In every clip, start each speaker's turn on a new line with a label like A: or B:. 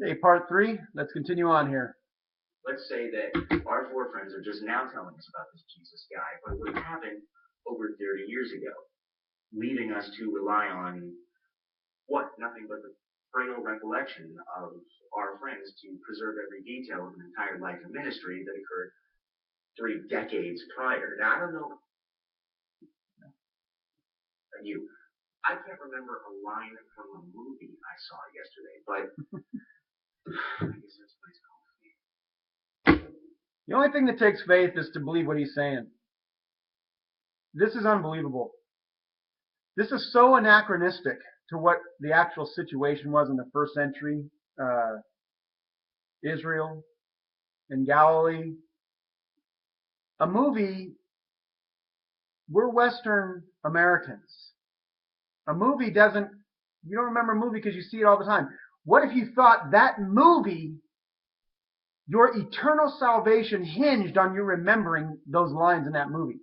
A: Okay, part 3. Let's continue on here.
B: Let's say that our four friends are just now telling us about this Jesus guy, but it would have happened over 30 years ago, leaving us to rely on what? Nothing but the frail recollection of our friends to preserve every detail of an entire life of ministry that occurred 3 decades prior. Now, I don't know you. I can't remember a line from a movie I saw yesterday, but I guess that's what it's called.
A: The only thing that takes faith is to believe what he's saying. This is unbelievable. This is so anachronistic to what the actual situation was in the first century Israel and Galilee. A movie, we're Western Americans. A movie doesn't, you don't remember a movie because you see it all the time. What if you thought that movie, your eternal salvation hinged on you remembering those lines in that movie?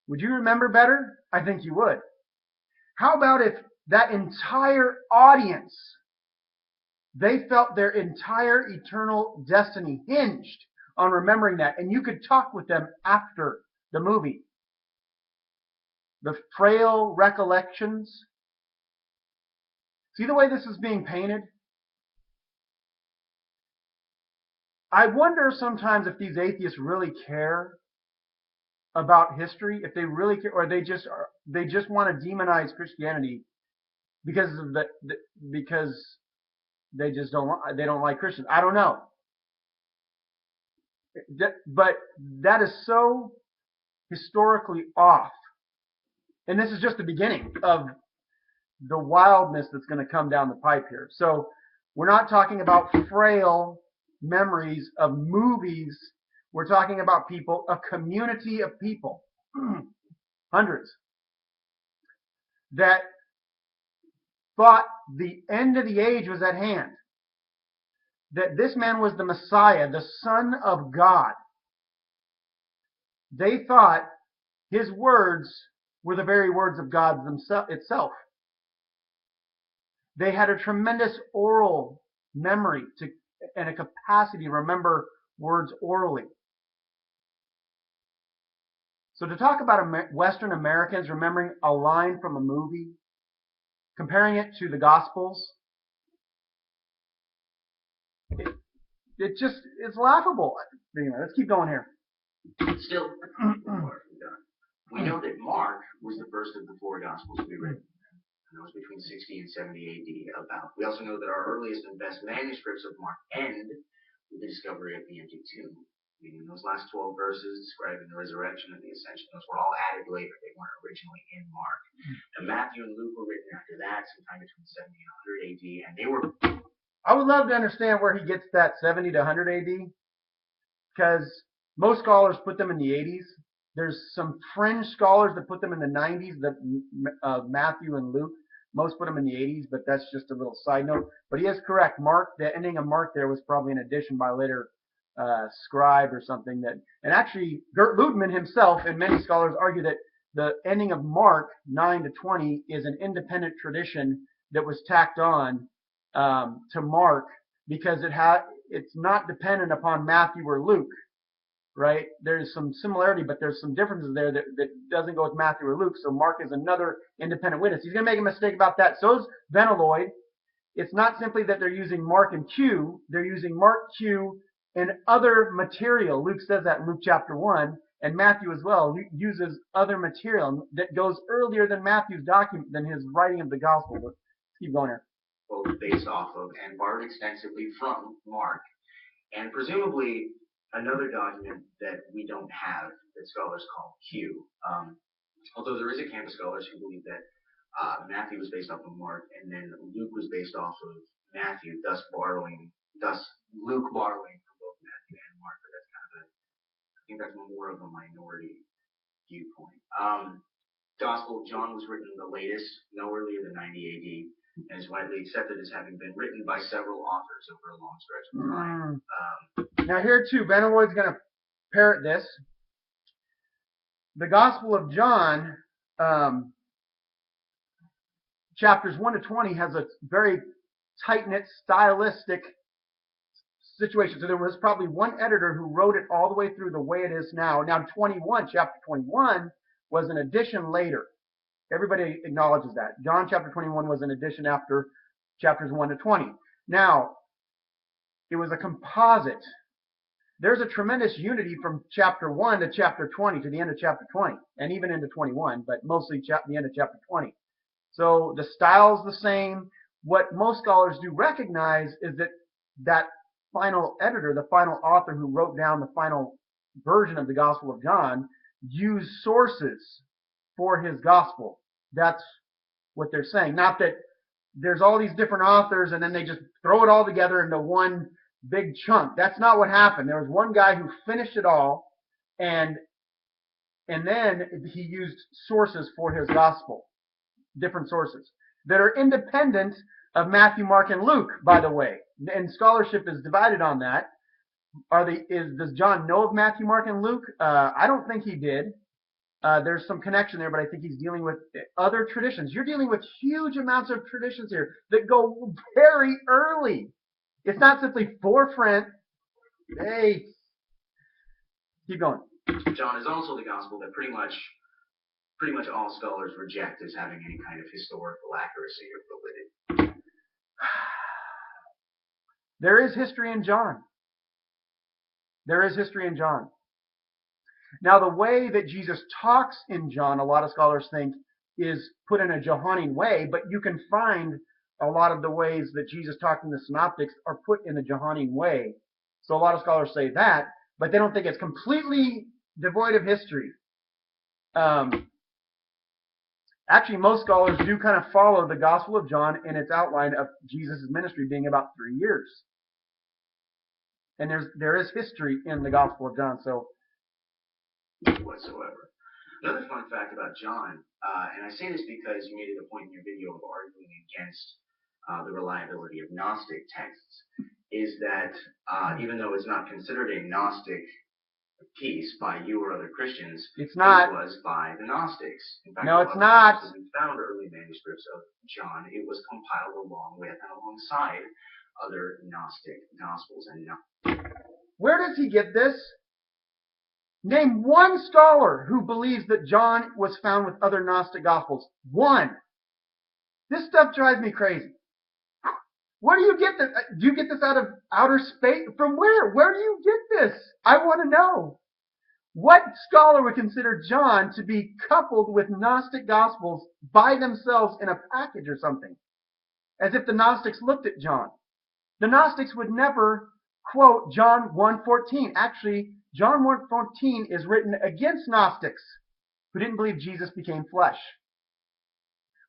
A: Would you remember better? I think you would. How about if that entire audience, they felt their entire eternal destiny hinged on remembering that, and you could talk with them after the movie? The frail recollections. See the way this is being painted? I wonder sometimes if these atheists really care about history, if they really care, or they just want to demonize Christianity because of because they don't like Christians. I don't know. But that is so historically off. And this is just the beginning of the wildness that's going to come down the pipe here. So we're not talking about frail memories of movies. We're talking about people, a community of people, hundreds, that thought the end of the age was at hand. That this man was the Messiah, the Son of God. They thought his words were the very words of God itself. They had a tremendous oral memory and a capacity to remember words orally. So to talk about Western Americans remembering a line from a movie, comparing it to the Gospels, it's laughable. Anyway, let's keep going here.
B: Still, we know that Mark was the first of the four Gospels to be written. And that was between 60 and 70 AD. We also know that our earliest and best manuscripts of Mark end with the discovery of the empty tomb. Meaning those last 12 verses describing the resurrection and the ascension, those were all added later. They weren't originally in Mark. And Matthew and Luke were written after that, sometime between 70 and 100 AD. And they were...
A: I would love to understand where he gets that 70 to 100 AD. Because most scholars put them in the 80s. There's some fringe scholars that put them in the 90s, Matthew and Luke. Most put them in the 80s, but that's just a little side note. But he is correct. Mark, the ending of Mark there was probably an addition by later scribe or something. And actually, Gert Ludemann himself and many scholars argue that the ending of Mark 9 to 20 is an independent tradition that was tacked on to Mark because it's not dependent upon Matthew or Luke. Right? There's some similarity, but there's some differences there that doesn't go with Matthew or Luke. So Mark is another independent witness. He's going to make a mistake about that. So is venoloid. It's not simply that they're using Mark and Q. They're using Mark, Q, and other material. Luke says that in Luke chapter 1, and Matthew as well uses other material that goes earlier than Matthew's document, than his writing of the gospel. But keep going here.
B: Both based off of and borrowed extensively from Mark, and presumably another document that we don't have that scholars call Q. Although there is a camp of scholars who believe that Matthew was based off of Mark, and then Luke was based off of Matthew, thus Luke borrowing from both Matthew and Mark. But that's I think that's more of a minority viewpoint. Gospel of John was written the latest, no earlier than 90 AD. And is widely accepted as having been written by several authors over a long stretch of time.
A: Now here too, Venaloid's going to parrot this. The Gospel of John, chapters 1 to 20, has a very tight-knit, stylistic situation. So there was probably one editor who wrote it all the way through the way it is now. Now, chapter 21 was an addition later. Everybody acknowledges that. John chapter 21 was an addition after chapters 1 to 20. Now, it was a composite. There's a tremendous unity from chapter 1 to chapter 20 to the end of chapter 20, and even into 21, but mostly the end of chapter 20. So the style's the same. What most scholars do recognize is that that final editor, the final author who wrote down the final version of the Gospel of John, used sources for his gospel. That's what they're saying. Not that there's all these different authors and then they just throw it all together into one big chunk. That's not what happened. There was one guy who finished it all, and then he used sources for his gospel, different sources that are independent of Matthew, Mark, and Luke, by the way. And scholarship is divided on that. Does John know of Matthew, Mark, and Luke? I don't think he did. There's some connection there, but I think he's dealing with other traditions. You're dealing with huge amounts of traditions here that go very early. It's not simply forefront. Hey, keep going.
B: John is also the gospel that pretty much all scholars reject as having any kind of historical accuracy or validity.
A: There is history in John. There is history in John. Now, the way that Jesus talks in John, a lot of scholars think, is put in a Johannine way, but you can find a lot of the ways that Jesus talked in the Synoptics are put in the Johannine way. So a lot of scholars say that, but they don't think it's completely devoid of history. Actually, most scholars do kind of follow the Gospel of John in its outline of Jesus' ministry being about 3 years. And there is history in the Gospel of John, so
B: whatsoever. Another fun fact about John, and I say this because you made it a point in your video of arguing against the reliability of Gnostic texts, is that even though it's not considered a Gnostic piece by you or other Christians,
A: it's not.
B: It was by the Gnostics. In fact,
A: no, it's not.
B: We found early manuscripts of John. It was compiled along with and alongside other Gnostic Gospels. And
A: where does he get this? Name one scholar who believes that John was found with other Gnostic Gospels. One. This stuff drives me crazy. Where do you get this? Do you get this out of outer space? From where? Where do you get this? I want to know. What scholar would consider John to be coupled with Gnostic Gospels by themselves in a package or something? As if the Gnostics looked at John. The Gnostics would never quote John 1:14. Actually, John 1:14 is written against Gnostics who didn't believe Jesus became flesh.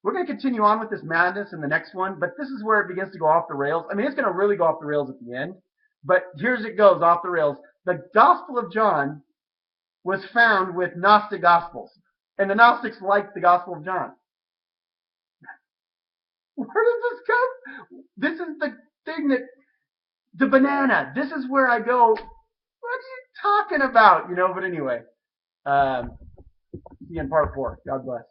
A: We're going to continue on with this madness in the next one, but this is where it begins to go off the rails. I mean, it's going to really go off the rails at the end, but here's it goes off the rails. The Gospel of John was found with Gnostic Gospels, and the Gnostics liked the Gospel of John. Where does this come? This is the thing that, the banana. This is where I go, what are you talking about? But anyway, see you in part 4. God bless.